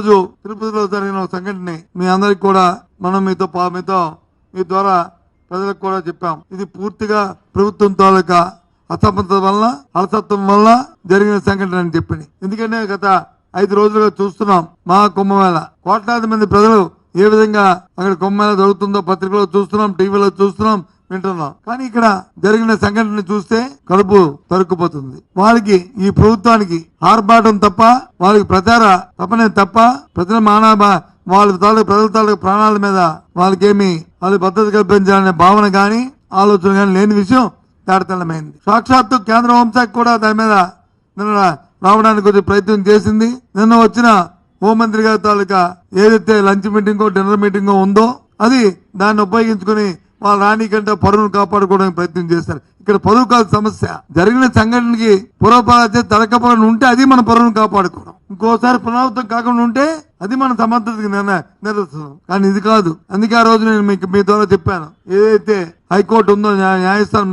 రోజు తిరుపతిలో జరిగిన సంఘటన మీ అందరికి కూడా మనం మీ ద్వారా ప్రజలకు కూడా చెప్పాం. ఇది పూర్తిగా ప్రభుత్వం తాలూకా అసమర్థత వల్ల అలసత్వం వల్ల జరిగిన సంఘటన అని చెప్పి. ఎందుకంటే గత 5 రోజులుగా చూస్తున్నాం మహా కుంభమేళ. కోట్లాది మంది ప్రజలు ఏ విధంగా అక్కడ కుంభమేళ జరుగుతుందో పత్రికలో చూస్తున్నాం, టీవీలో చూస్తున్నాం, వింటున్నాం. కానీ ఇక్కడ జరిగిన సంఘటన చూస్తే కడుపు తరుక్కుపోతుంది. వాళ్ళకి ఈ ప్రభుత్వానికి ఆర్భాటం తప్ప, వాళ్ళకి ప్రచార తపనే తప్ప, ప్రజల ప్రజల తాలూకు ప్రాణాల మీద వాళ్ళకేమి వాళ్ళ భద్రత కల్పించాలనే భావన గాని ఆలోచన గాని లేని విషయం తేటతెల్లమైంది. సాక్షాత్తు కేంద్ర హోంశాఖ కూడా దాని మీద నిన్న రావడానికి కొంచెం ప్రయత్నం చేసింది. నిన్న వచ్చిన హోంమంత్రి గారి తాలూకా ఏదైతే లంచ్ మీటింగో డిన్నర్ మీటింగో ఉందో అది దాన్ని ఉపయోగించుకుని వాళ్ళ రాణి కంటే పరువును కాపాడుకోవడానికి ప్రయత్నం చేస్తారు. ఇక్కడ పరువు కాదు సమస్య. జరిగిన సంఘటనకి పూర్వపాలన తడకపోవడం ఉంటే అది మన పరువును కాపాడుకోవడం. ఇంకోసారి పునరావృతం కాకుండా ఉంటే అది మన సమర్థతకి నిదర్శనం. కానీ ఇది కాదు. అందుకే ఆ రోజు నేను మీ ద్వారా చెప్పాను, ఏదైతే హైకోర్టు ఉందో న్యాయస్థానం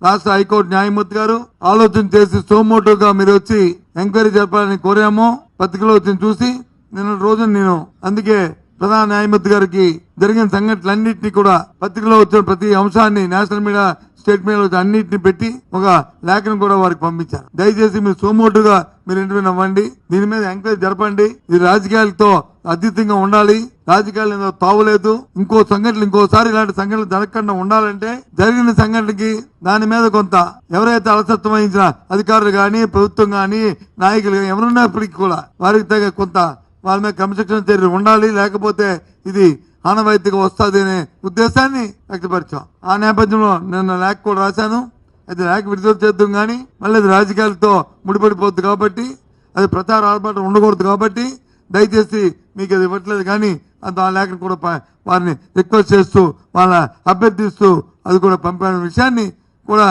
రాష్ట్ర హైకోర్టు న్యాయమూర్తి గారు ఆలోచన చేసి సోమోటోగా మీరు వచ్చి ఎంక్వైరీ జరపాలని కోరామో పత్రికలో వచ్చి చూసి నిన్న రోజు నేను అందుకే ప్రధాన న్యాయమూర్తి గారికి జరిగిన సంఘటనలన్నింటినీ కూడా పత్రికలో వచ్చిన ప్రతి అంశాన్ని నేషనల్ మీడియా, స్టేట్ మీడియా అన్నింటినీ పెట్టి ఒక లేఖను కూడా వారికి పంపించారు. దయచేసి మీరు సోమోటుగా మీరు ఇంటర్వ్యూ అవ్వండి, దీని మీద ఎంక్వైరీ జరపండి. ఇది రాజకీయాలతో అతీతంగా ఉండాలి. రాజకీయాలు తావులేదు. ఇంకోసారి ఇలాంటి సంఘటనలు జరగకుండా ఉండాలంటే జరిగిన సంఘటనకి దాని మీద కొంత ఎవరైతే అలసత్వం వహించిన అధికారులు గాని, ప్రభుత్వం గాని, నాయకులు గాని ఎవరున్నప్పటికీ కూడా వారికి తగ్గ కొంత వాళ్ళ మీద క్రమశిక్షణ చర్యలు ఉండాలి. లేకపోతే ఇది ఆనవాయితీగా వస్తుంది అనే ఉద్దేశాన్ని వ్యక్తపరిచాం. ఆ నేపథ్యంలో నిన్న లేఖ కూడా రాశాను. అది లేఖ విడుదల చేద్దాం కానీ మళ్ళీ అది రాజకీయాలతో ముడిపడిపోద్ది కాబట్టి, అది ప్రచార ఆర్భాటం ఉండకూడదు కాబట్టి దయచేసి మీకు అది ఇవ్వట్లేదు. కానీ ఆ లేఖను కూడా వారిని రిక్వెస్ట్ చేస్తూ వాళ్ళ అభ్యర్థిస్తూ అది కూడా పంపిన విషయాన్ని కూడా